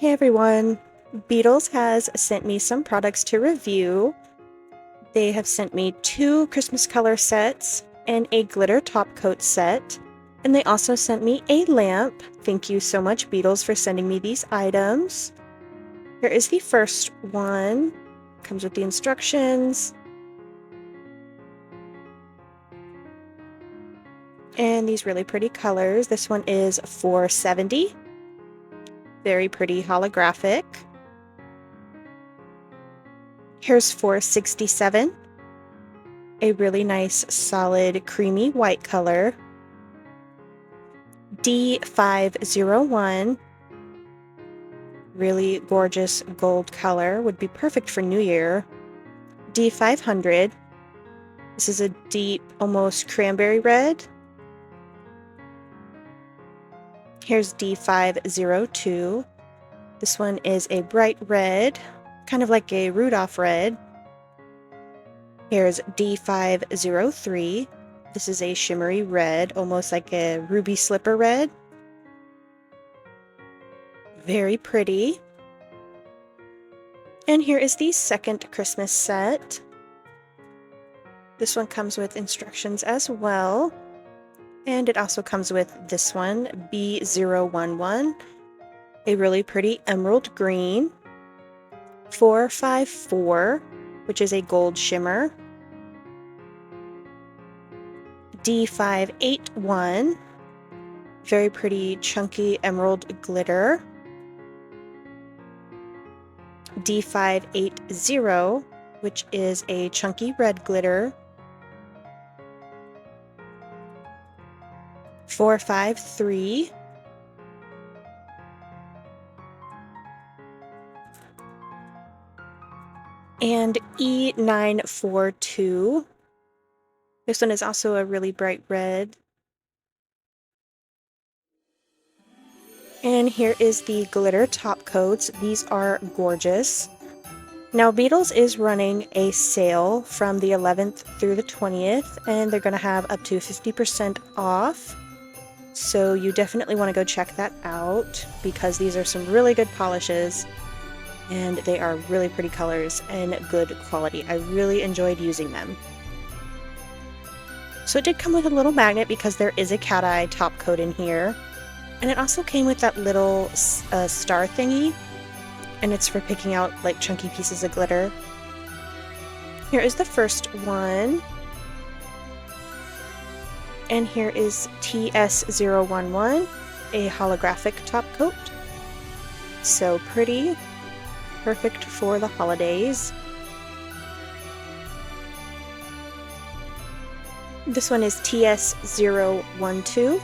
Hey everyone, Beatles has sent me some products to review. They have sent me 2 Christmas color sets and a glitter top coat set, and they also sent me a lamp. Thank you so much, Beatles, for sending me these items. Here is the first one. Comes with the instructions. And these really pretty colors. This one is $4.70. Very pretty holographic. Here's $4.67. A really nice, solid, creamy white color. D501. Really gorgeous gold color. Would be perfect for New Year. D500. This is a deep, almost cranberry red. Here's D502. This one is a bright red, kind of like a Rudolph red. Here's D503. This is a shimmery red, almost like a ruby slipper red. Very pretty. And here is the second Christmas set. This one comes with instructions as well. And it also comes with this one, B011, a really pretty emerald green. 454, which is a gold shimmer. D581, very pretty chunky emerald glitter. D580, which is a chunky red glitter. 453. And E942. This one is also a really bright red. And here is the glitter top coats. These are gorgeous. Now, Beatles is running a sale from the 11th through the 20th, and they're going to have up to 50% off. So you definitely want to go check that out because these are some really good polishes and they are really pretty colors and good quality. I really enjoyed using them. So it did come with a little magnet because there is a cat eye top coat in here. And it also came with that little star thingy, and it's for picking out like chunky pieces of glitter. Here is the first one. And here is TS011, a holographic top coat. So pretty, perfect for the holidays. This one is TS012.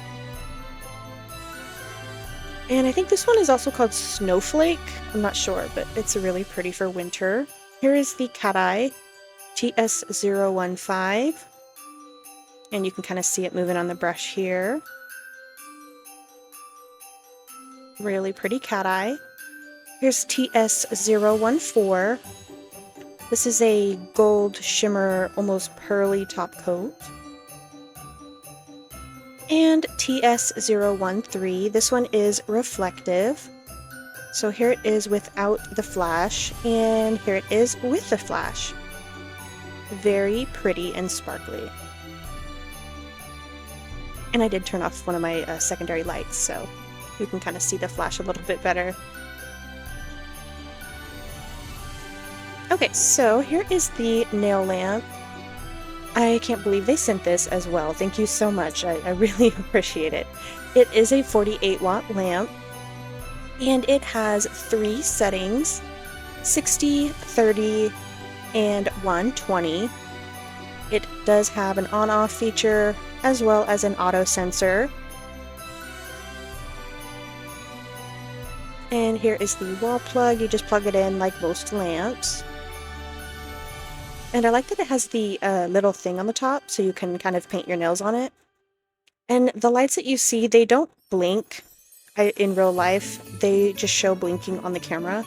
And I think this one is also called Snowflake. I'm not sure, but it's really pretty for winter. Here is the cat eye, TS015. And you can kind of see it moving on the brush here. Really pretty cat eye. Here's TS014. This is a gold shimmer, almost pearly top coat. And TS013. This one is reflective. So here it is without the flash, and here it is with the flash. Very pretty and sparkly. And I did turn off one of my secondary lights, so you can kind of see the flash a little bit better. Okay, so here is the nail lamp. I can't believe they sent this as well. Thank you so much. I really appreciate it. It is a 48-watt lamp, and it has 3 settings, 60, 30, and 120. It does have an on-off feature, as well as an auto sensor. And here is the wall plug. You just plug it in like most lamps. And I like that it has the little thing on the top so you can kind of paint your nails on it. And the lights that you see, they don't blink in real life. They just show blinking on the camera.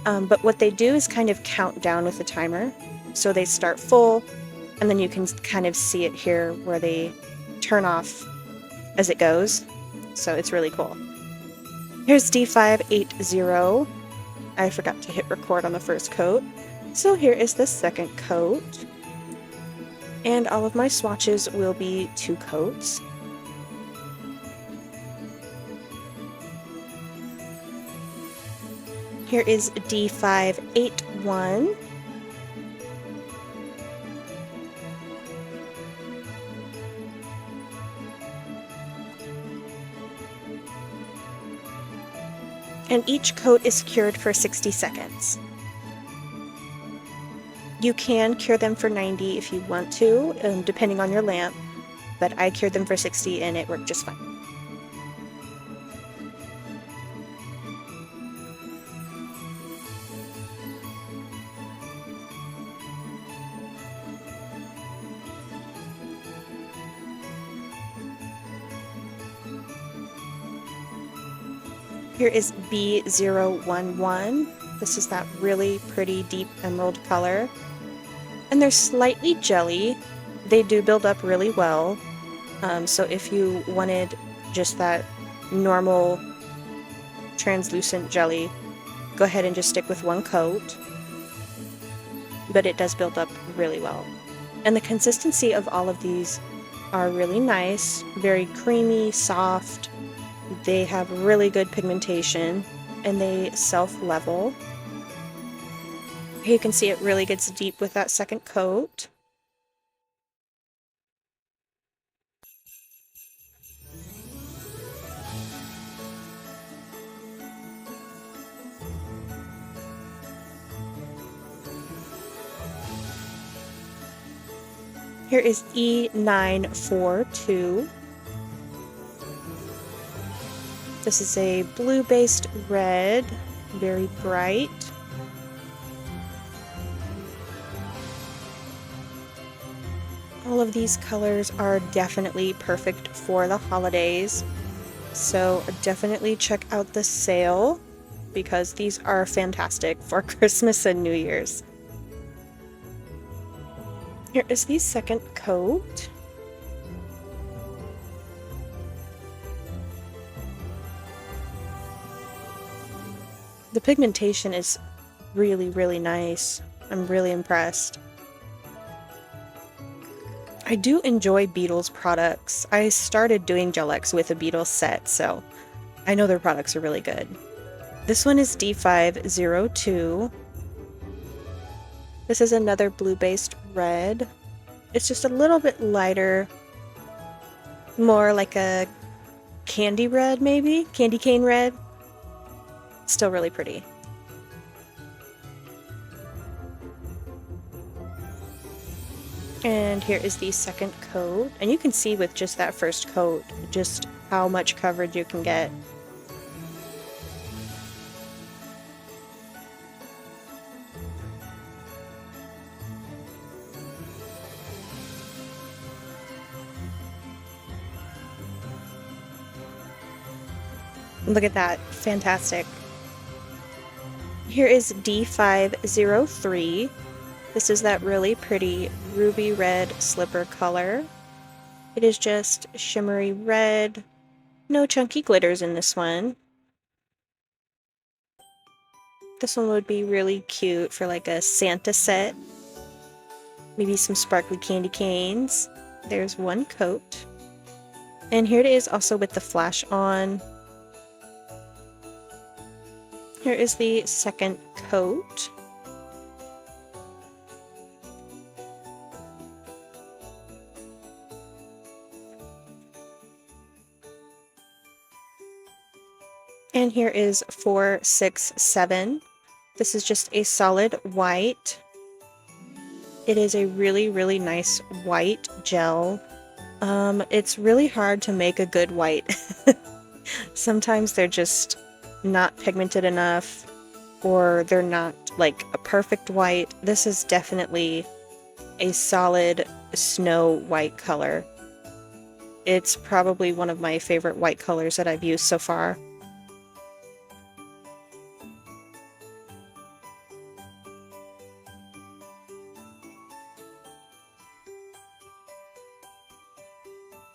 But what they do is kind of count down with the timer. So they start full, and then you can kind of see it here where they turn off as it goes. So it's really cool. Here's D580. I forgot to hit record on the first coat. So here is the second coat. And all of my swatches will be 2 coats. Here is D581. And each coat is cured for 60 seconds. You can cure them for 90 if you want to, depending on your lamp, but I cured them for 60 and it worked just fine. Here is B011. This is that really pretty deep emerald color. And they're slightly jelly. They do build up really well. So if you wanted just that normal translucent jelly, go ahead and just stick with 1 coat. But it does build up really well. And the consistency of all of these are really nice, very creamy, soft. They have really good pigmentation and they self-level. You can see it really gets deep with that second coat. Here is E942. This is a blue-based red, very bright. All of these colors are definitely perfect for the holidays, so definitely check out the sale because these are fantastic for Christmas and New Year's. Here is the second coat. The pigmentation is really, really nice. I'm really impressed. I do enjoy Beetle's products. I started doing Gel-X with a Beetle set, so I know their products are really good. This one is D502. This is another blue-based red. It's just a little bit lighter, more like a candy red maybe? Candy cane red. Still really pretty. And here is the second coat. And you can see with just that first coat, just how much coverage you can get. Look at that, fantastic. Here is D503. This is that really pretty ruby red slipper color. It is just shimmery red, no chunky glitters in this one. This one would be really cute for like a Santa set. Maybe some sparkly candy canes. There's 1 coat. And here it is also with the flash on. Here is the second coat. And here is 467. This is just a solid white. It is a really, really nice white gel. It's really hard to make a good white. Sometimes they're just not pigmented enough, or they're not like a perfect white. This is definitely a solid snow white color. It's probably one of my favorite white colors that I've used so far.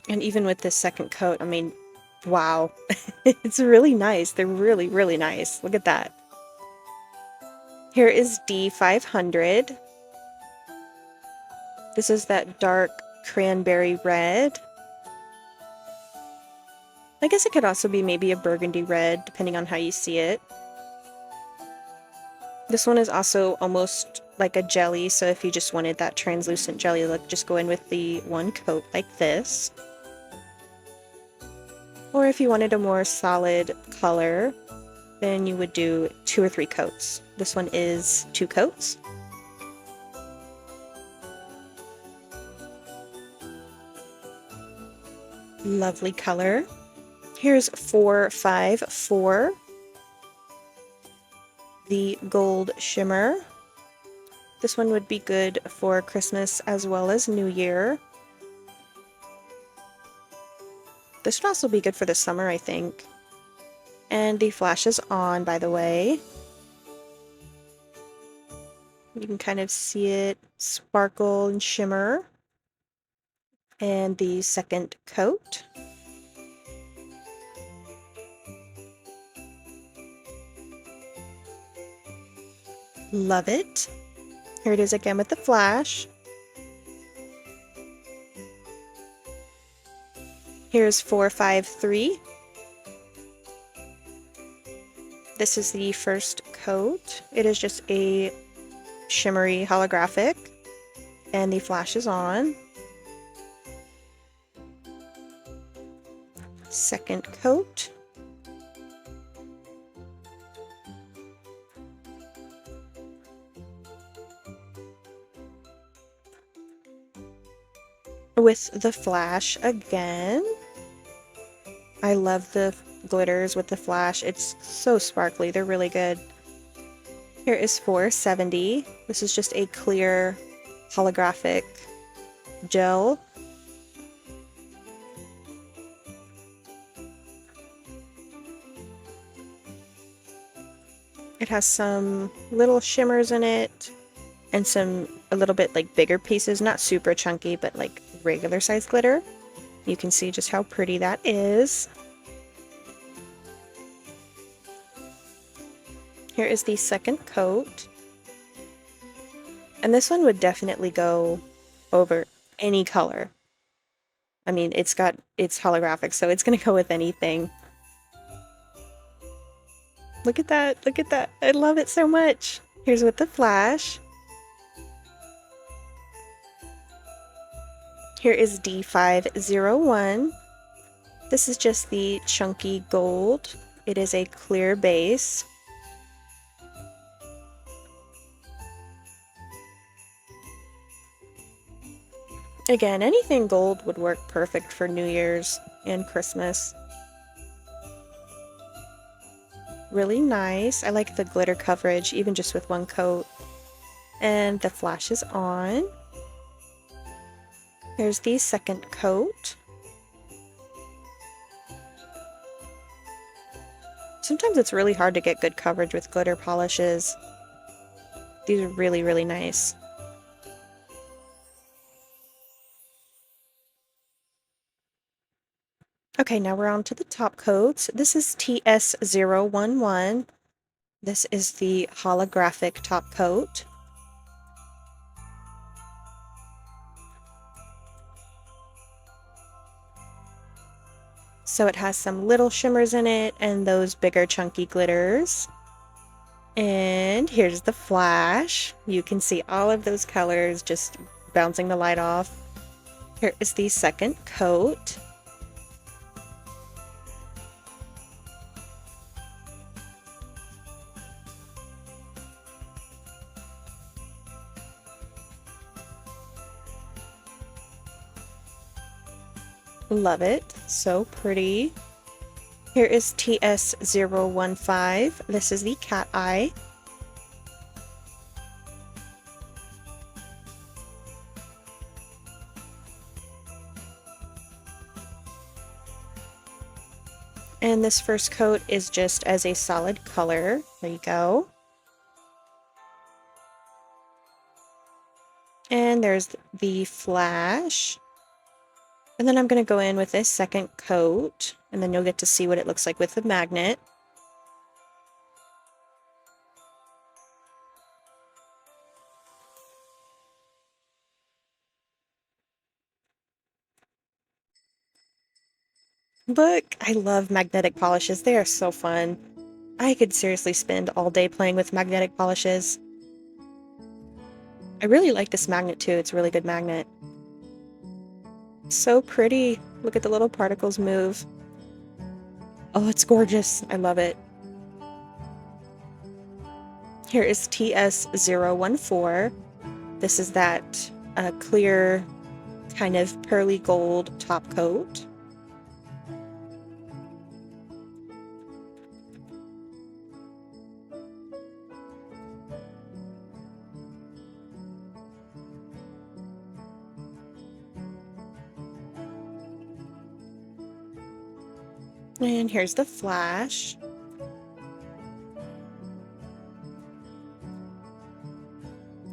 And even with this second coat, I mean, Wow. It's really nice. They're really, really nice. Look at that. Here is D500. This is that dark cranberry red. I guess it could also be maybe a burgundy red, depending on how you see it. This one is also almost like a jelly, so if you just wanted that translucent jelly look, just go in with the one coat like this. Or if you wanted a more solid color, then you would do 2 or 3 coats. This one is 2 coats. Lovely color. Here's 454, the gold shimmer. This one would be good for Christmas as well as New Year. This would also be good for the summer, I think. And the flash is on, by the way. You can kind of see it sparkle and shimmer. And the second coat. Love it. Here it is again with the flash. Here's 453. This is the first coat. It is just a shimmery holographic, and the flash is on. Second coat. With the flash again. I love the glitters with the flash. It's so sparkly. They're really good. Here is 470. This is just a clear holographic gel. It has some little shimmers in it and some a little bit like bigger pieces, not super chunky, but like regular size glitter. You can see just how pretty that is. Here is the second coat. And this one would definitely go over any color. I mean, it's holographic, so it's gonna go with anything. Look at that, look at that. I love it so much. Here's with the flash. Here is D501. This is just the chunky gold. It is a clear base. Again, anything gold would work perfect for New Year's and Christmas. Really nice. I like the glitter coverage, even just with one coat. And the flash is on. Here's the second coat. Sometimes it's really hard to get good coverage with glitter polishes. These are really, really nice. Okay, now we're on to the top coats. This is TS011. This is the holographic top coat. So it has some little shimmers in it and those bigger chunky glitters. And here's the flash. You can see all of those colors just bouncing the light off. Here is the second coat. Love it. So pretty. Here is TS015. This is the cat eye. And this first coat is just as a solid color. There you go. And there's the flash. And then I'm going to go in with this second coat, and then you'll get to see what it looks like with the magnet. Look, I love magnetic polishes. They are so fun. I could seriously spend all day playing with magnetic polishes. I really like this magnet too. It's a really good magnet. So pretty. Look at the little particles move. Oh, it's gorgeous. I love it. Here is TS014. This is that clear kind of pearly gold top coat. And here's the flash.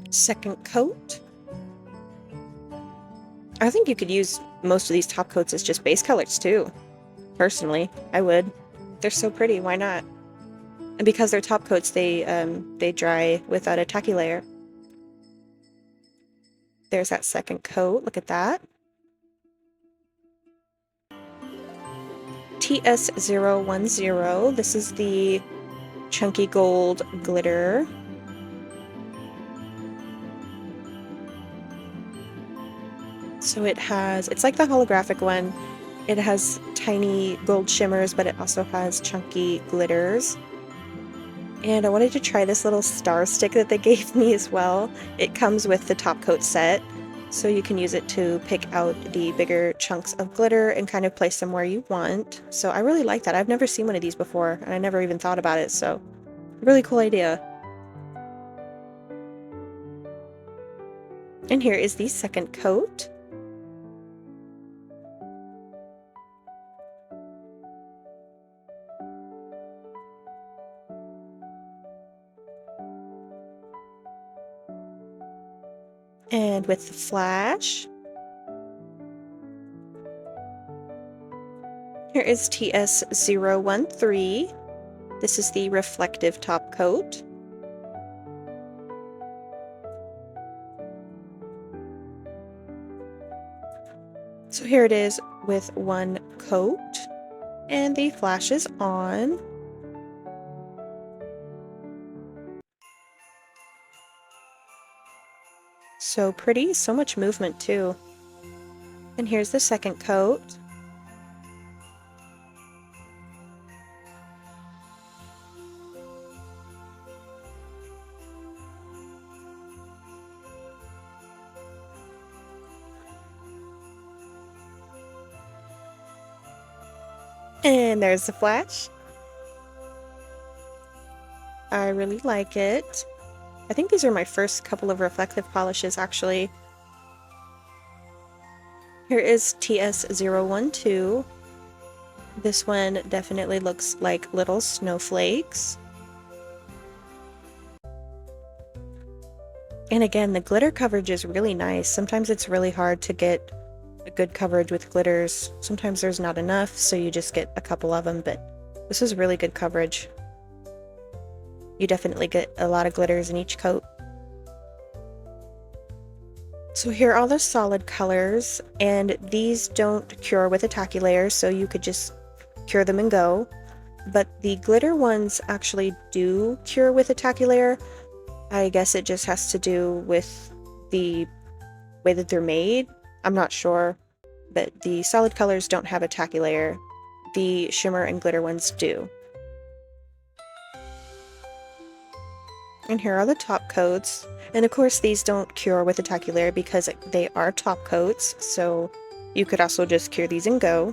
Second coat. I think you could use most of these top coats as just base colors too. Personally, I would. They're so pretty, why not? And because they're top coats, they dry without a tacky layer. There's that second coat, look at that. TS010, this is the chunky gold glitter. So it's like the holographic one. It has tiny gold shimmers, but it also has chunky glitters. And I wanted to try this little star stick that they gave me as well. It comes with the top coat set, so you can use it to pick out the bigger chunks of glitter and kind of place them where you want. So I really like that. I've never seen one of these before, and I never even thought about it, so really cool idea. And here is the second coat. And with the flash. Here is TS013. This is the reflective top coat. So here it is with one coat, and the flash is on. So pretty, so much movement too. And here's the second coat. And there's the flash. I really like it. I think these are my first couple of reflective polishes, actually. Here is TS012. This one definitely looks like little snowflakes. And again, the glitter coverage is really nice. Sometimes it's really hard to get a good coverage with glitters. Sometimes there's not enough, so you just get a couple of them, but this is really good coverage. You definitely get a lot of glitters in each coat. So here are all the solid colors, and these don't cure with a tacky layer, so you could just cure them and go. But the glitter ones actually do cure with a tacky layer. I guess it just has to do with the way that they're made. I'm not sure, but the solid colors don't have a tacky layer. The shimmer and glitter ones do. And here are the top coats. And of course these don't cure with a tacky layer because they are top coats, so you could also just cure these and go.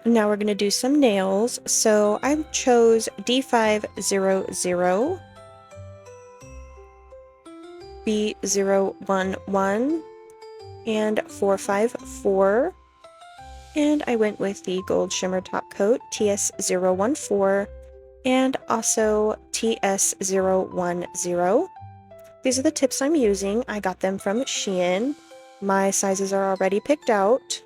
Now we're going to do some nails. So I chose D500, B011, and 454. And I went with the gold shimmer top coat, TS014, and also TS010. These are the tips I'm using. I got them from Shein. My sizes are already picked out.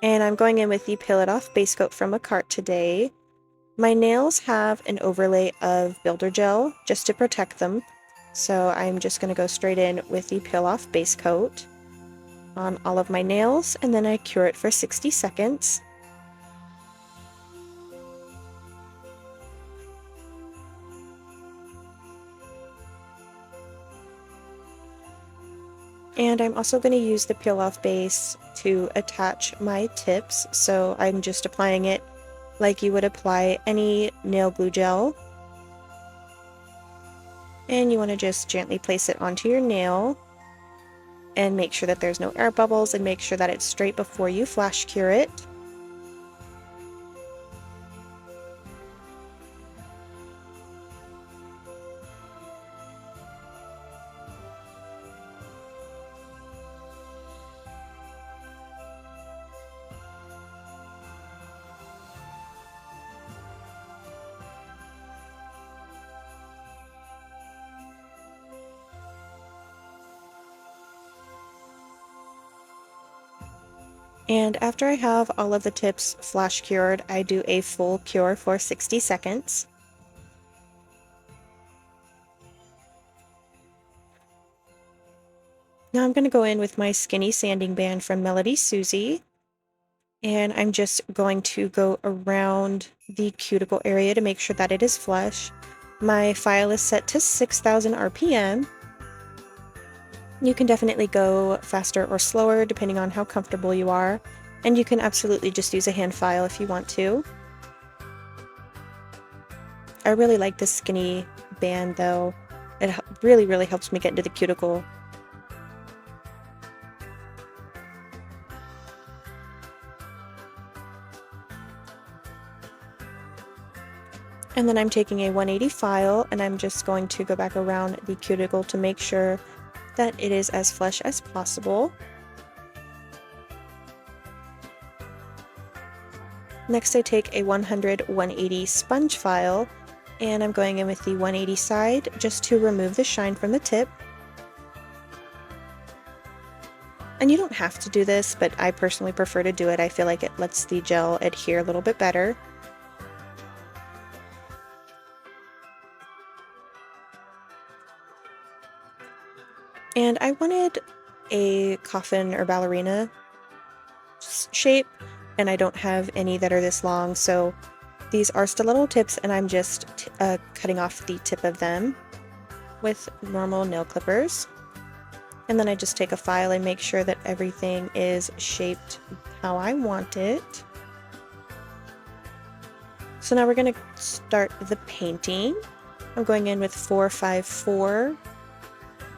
And I'm going in with the Peel It Off base coat from a cart today. My nails have an overlay of builder gel just to protect them. So I'm just going to go straight in with the Peel Off base coat on all of my nails, and then I cure it for 60 seconds. And I'm also going to use the peel off base to attach my tips, so I'm just applying it like you would apply any nail glue gel. And you want to just gently place it onto your nail and make sure that there's no air bubbles, and make sure that it's straight before you flash cure it. And after I have all of the tips flash cured, I do a full cure for 60 seconds. Now I'm going to go in with my skinny sanding band from Melody Susie, and I'm just going to go around the cuticle area to make sure that it is flush. My file is set to 6,000 RPM. You can definitely go faster or slower depending on how comfortable you are, and you can absolutely just use a hand file if you want to. I really like this skinny band though. It really helps me get into the cuticle. And then I'm taking a 180 file and I'm just going to go back around the cuticle to make sure that it is as flush as possible. Next I take a 100/180 sponge file and I'm going in with the 180 side just to remove the shine from the tip. And you don't have to do this, but I personally prefer to do it. I feel like it lets the gel adhere a little bit better. And I wanted a coffin or ballerina shape, and I don't have any that are this long, so these are stiletto tips, and I'm just cutting off the tip of them with normal nail clippers. And then I just take a file and make sure that everything is shaped how I want it. So now we're going to start the painting. I'm going in with 454.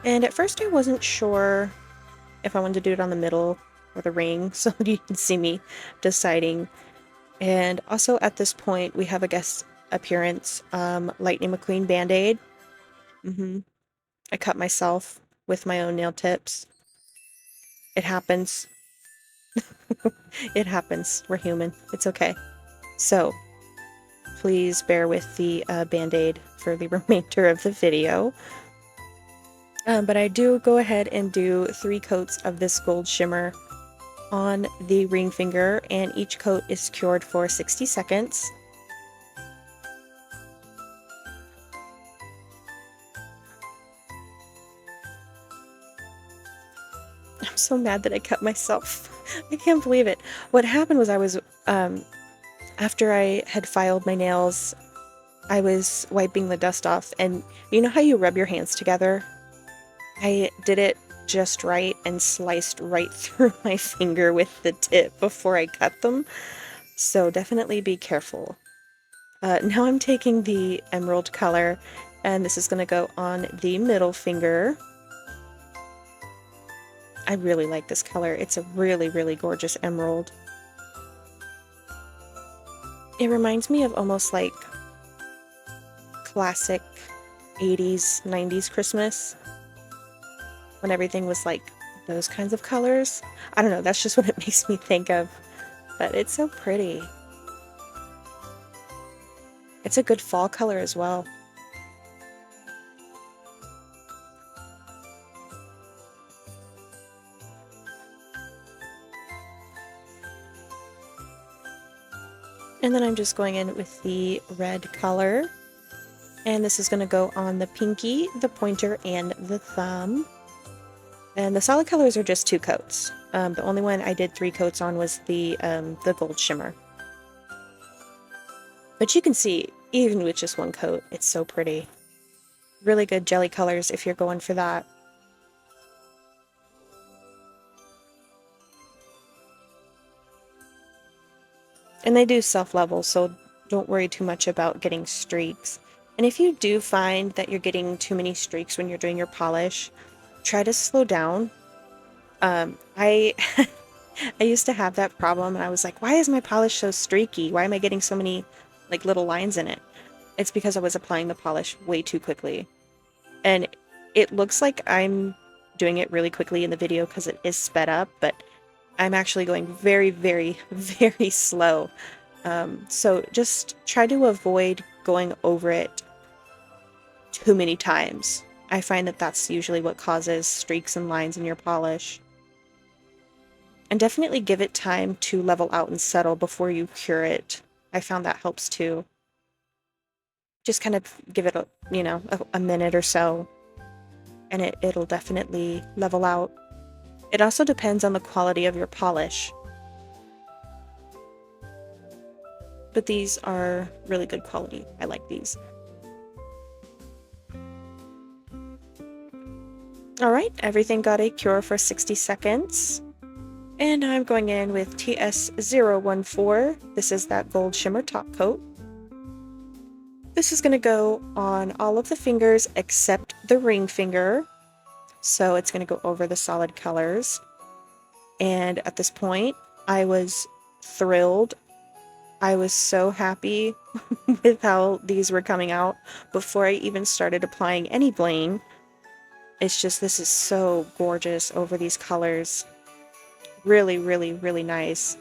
And at first I wasn't sure if I wanted to do it on the middle or the ring, so you can see me deciding. And also at this point we have a guest appearance, Lightning McQueen Band-Aid. I cut myself with my own nail tips. It happens. It happens. We're human. It's okay. So please bear with the Band-Aid for the remainder of the video. But I do go ahead and do 3 coats of this gold shimmer on the ring finger, and each coat is cured for 60 seconds. I'm so mad that I cut myself. I can't believe it. What happened was I was, after I had filed my nails, I was wiping the dust off, and you know how you rub your hands together? I did it just right and sliced right through my finger with the tip before I cut them. So definitely be careful. Now I'm taking the emerald color, and this is going to go on the middle finger. I really like this color. It's a really gorgeous emerald. It reminds me of almost like classic 80s, 90s Christmas, when everything was like those kinds of colors. I don't know, that's just what it makes me think of, but it's so pretty. It's a good fall color as well. And then I'm just going in with the red color. And this is going to go on the pinky, the pointer, and the thumb. And the solid colors are just 2 coats. The only one I did 3 coats on was the gold shimmer. But you can see, even with just 1 coat, it's so pretty. Really good jelly colors if you're going for that. And they do self-level, so don't worry too much about getting streaks. And if you do find that you're getting too many streaks when you're doing your polish, try to slow down. I I used to have that problem, and I was like, why is my polish so streaky? Why am I getting so many like little lines in it? It's because I was applying the polish way too quickly. And it looks like I'm doing it really quickly in the video because it is sped up, but I'm actually going very, very, very slow. So just try to avoid going over it too many times. I find that that's usually what causes streaks and lines in your polish. And definitely give it time to level out and settle before you cure it. I found that helps too. Just kind of give it a minute or so, and it'll definitely level out. It also depends on the quality of your polish. But these are really good quality. I like these. Alright, everything got a cure for 60 seconds. And I'm going in with TS014. This is that gold shimmer top coat. This is going to go on all of the fingers except the ring finger. So it's going to go over the solid colors. And at this point, I was thrilled. I was so happy with how these were coming out before I even started applying any bling. It's just, this is so gorgeous over these colors. Really, really, really nice.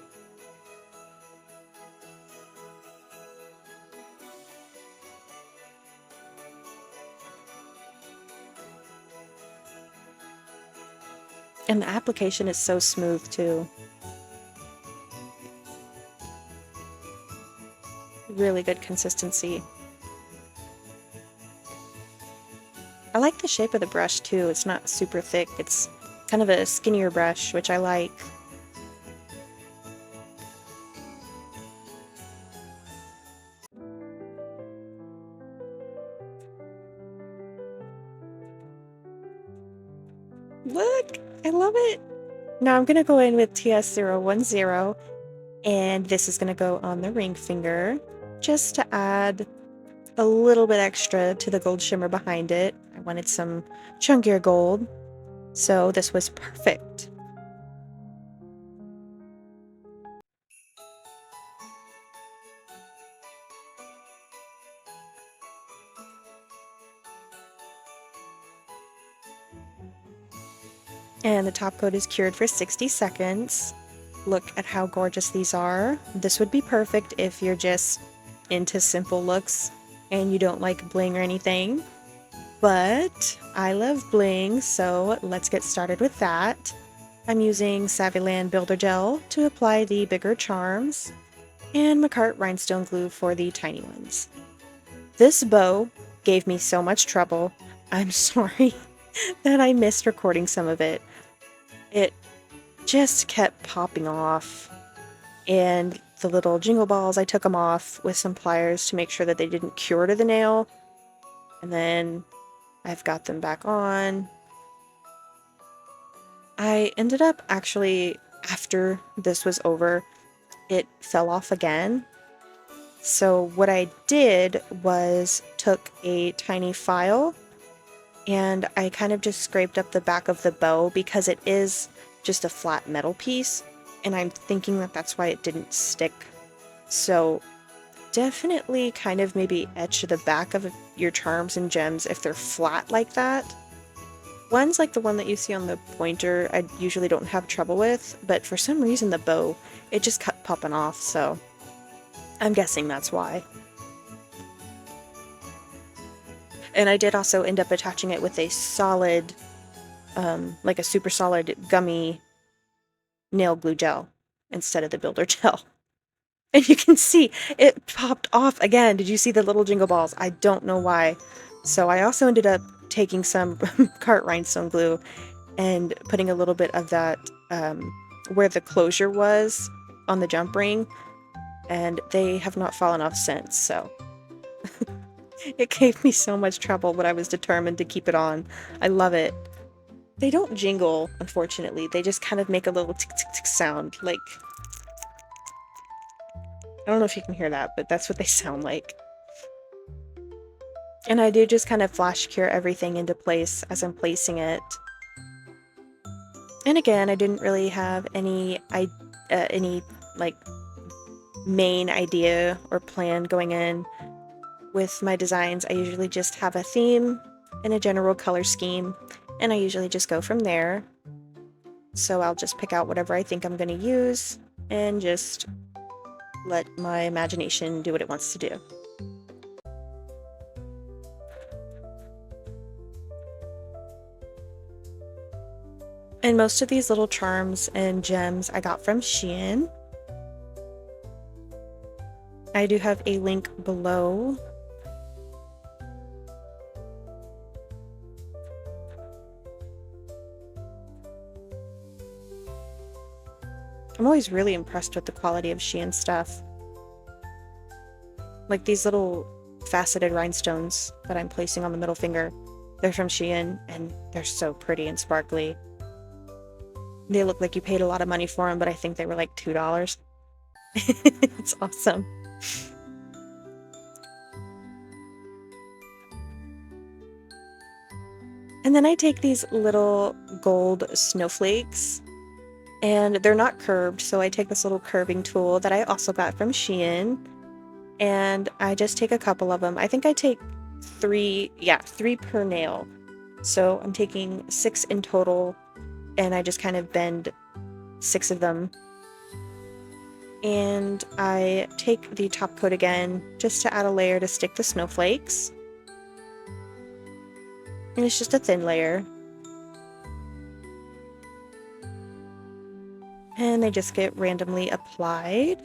And the application is so smooth too. Really good consistency. I like the shape of the brush too. It's not super thick. It's kind of a skinnier brush, which I like. Look! I love it! Now I'm going to go in with TS010, and this is going to go on the ring finger, just to add a little bit extra to the gold shimmer behind it. I wanted some chunkier gold, so this was perfect. And the top coat is cured for 60 seconds. Look at how gorgeous these are. This would be perfect if you're just into simple looks and you don't like bling or anything. But I love bling, so let's get started with that. I'm using Savvyland Builder Gel to apply the bigger charms, and Macart Rhinestone Glue for the tiny ones. This bow gave me so much trouble. I'm sorry that I missed recording some of it. It just kept popping off, and the little jingle balls, I took them off with some pliers to make sure that they didn't cure to the nail, and then I've got them back on. I ended up actually, after this was over, it fell off again. So what I did was took a tiny file and I kind of just scraped up the back of the bow because it is just a flat metal piece, and I'm thinking that that's why it didn't stick. So definitely kind of maybe etch the back of your charms and gems if they're flat like that. Ones like the one that you see on the pointer I usually don't have trouble with, but for some reason the bow, it just kept popping off, so I'm guessing that's why. And I did also end up attaching it with a solid, like a super solid gummy nail glue gel instead of the builder gel. And you can see it popped off again. Did you see the little jingle balls? I don't know why. So I also ended up taking some cart rhinestone glue and putting a little bit of that where the closure was on the jump ring, and they have not fallen off since, so it gave me so much trouble, but I was determined to keep it on. I love it. They don't jingle, unfortunately. They just kind of make a little tick tick tick sound, like, I don't know if you can hear that, but that's what they sound like. And I do just kind of flash cure everything into place as I'm placing it. And again, I didn't really have any like main idea or plan going in with my designs. I usually just have a theme and a general color scheme, and I usually just go from there. So I'll just pick out whatever I think I'm going to use and just let my imagination do what it wants to do. And most of these little charms and gems I got from Shein. I do have a link below. I'm always really impressed with the quality of Shein stuff. Like these little faceted rhinestones that I'm placing on the middle finger. They're from Shein, and they're so pretty and sparkly. They look like you paid a lot of money for them, but I think they were like $2. It's awesome. And then I take these little gold snowflakes, and they're not curved, so I take this little curving tool that I also got from Shein, and I just take a couple of them. I think I take three per nail. So I'm taking 6 in total, and I just kind of bend 6 of them. And I take the top coat again just to add a layer to stick the snowflakes. And it's just a thin layer. And they just get randomly applied.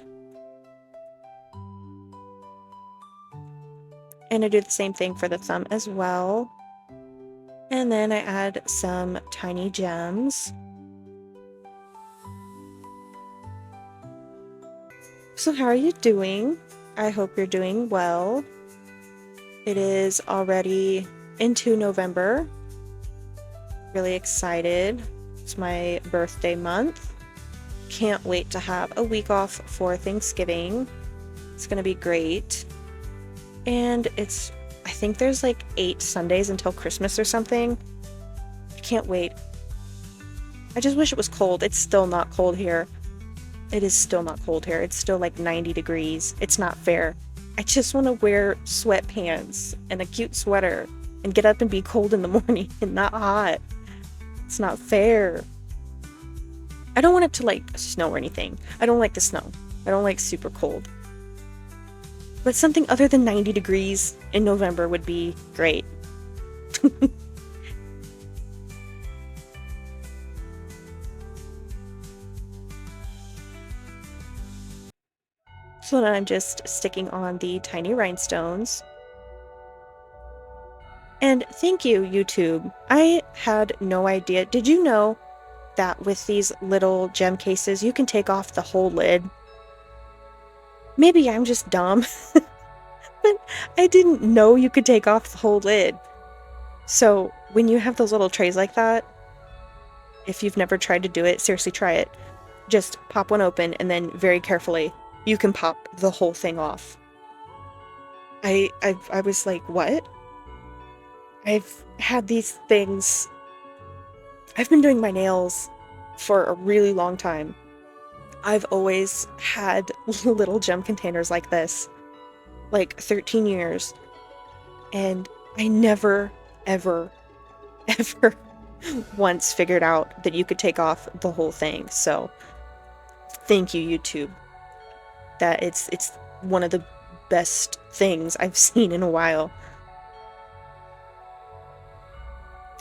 And I do the same thing for the thumb as well. And then I add some tiny gems. So how are you doing? I hope you're doing well. It is already into November. Really excited. It's my birthday month. Can't wait to have a week off for Thanksgiving. It's gonna be great. And I think there's like 8 Sundays until Christmas or something. I can't wait. I just wish it was cold. It's still not cold here. It is still not cold here. It's still like 90 degrees. It's not fair. I just want to wear sweatpants and a cute sweater and get up and be cold in the morning and not hot. It's not fair. I don't want it to like snow or anything. I don't like the snow. I don't like super cold. But something other than 90 degrees in November would be great. So then I'm just sticking on the tiny rhinestones. And thank you, YouTube. I had no idea. Did you know that with these little gem cases, you can take off the whole lid? Maybe I'm just dumb, but I didn't know you could take off the whole lid. So when you have those little trays like that, if you've never tried to do it, seriously try it. Just pop one open and then very carefully, you can pop the whole thing off. I was like, what? I've had these things. I've been doing my nails for a really long time. I've always had little gem containers like this, like 13 years. And I never, ever, ever once figured out that you could take off the whole thing. So thank you, YouTube. That it's one of the best things I've seen in a while.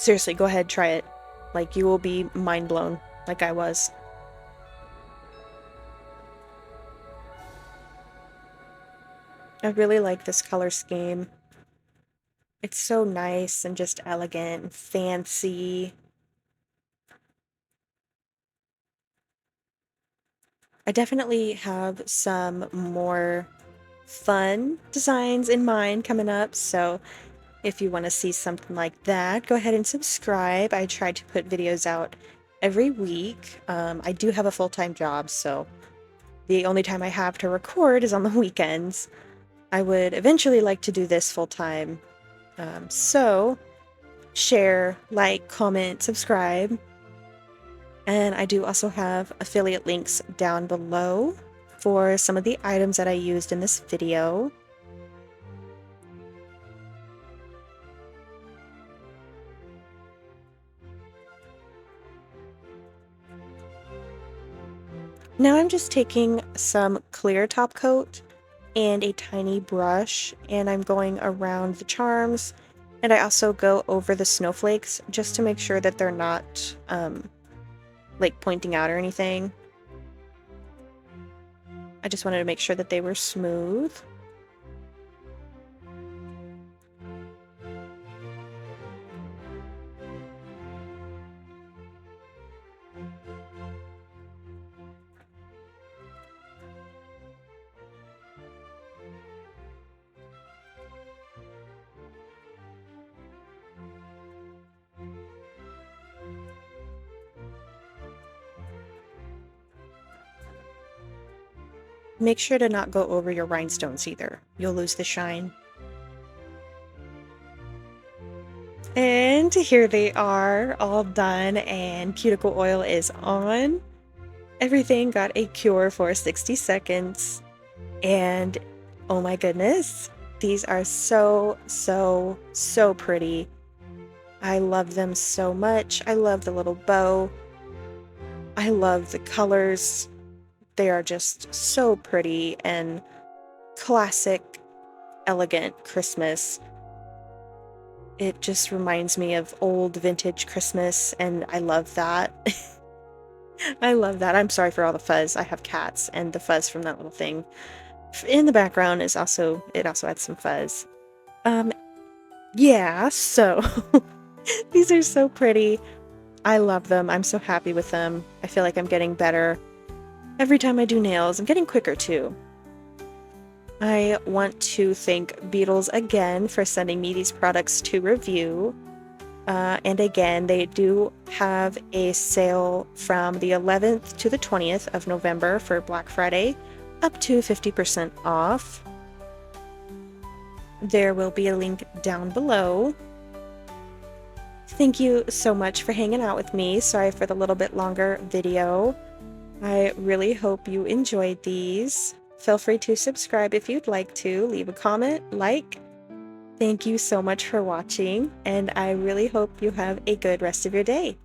Seriously, go ahead, try it. Like, you will be mind blown, like I was. I really like this color scheme. It's so nice and just elegant and fancy. I definitely have some more fun designs in mind coming up, so if you want to see something like that, go ahead and subscribe. I try to put videos out every week. I do have a full-time job, so the only time I have to record is on the weekends. I would eventually like to do this full-time. So share, like, comment, subscribe. And I do also have affiliate links down below for some of the items that I used in this video. Now I'm just taking some clear top coat and a tiny brush, and I'm going around the charms, and I also go over the snowflakes just to make sure that they're not like pointing out or anything. I just wanted to make sure that they were smooth. Make sure to not go over your rhinestones either. You'll lose the shine. And here they are, all done, and cuticle oil is on. Everything got a cure for 60 seconds. And oh my goodness, these are so, so, so pretty. I love them so much. I love the little bow. I love the colors. They are just so pretty and classic, elegant Christmas. It just reminds me of old vintage Christmas, and I love that. I love that. I'm sorry for all the fuzz. I have cats, and the fuzz from that little thing in the background is also, it also adds some fuzz. Yeah, so these are so pretty. I love them. I'm so happy with them. I feel like I'm getting better every time I do nails. I'm getting quicker too. I want to thank Beetles again for sending me these products to review. And again, they do have a sale from the 11th to the 20th of November for Black Friday, up to 50% off. There will be a link down below. Thank you so much for hanging out with me. Sorry for the little bit longer video. I really hope you enjoyed these. Feel free to subscribe if you'd like to, leave a comment, like. Thank you so much for watching, and I really hope you have a good rest of your day.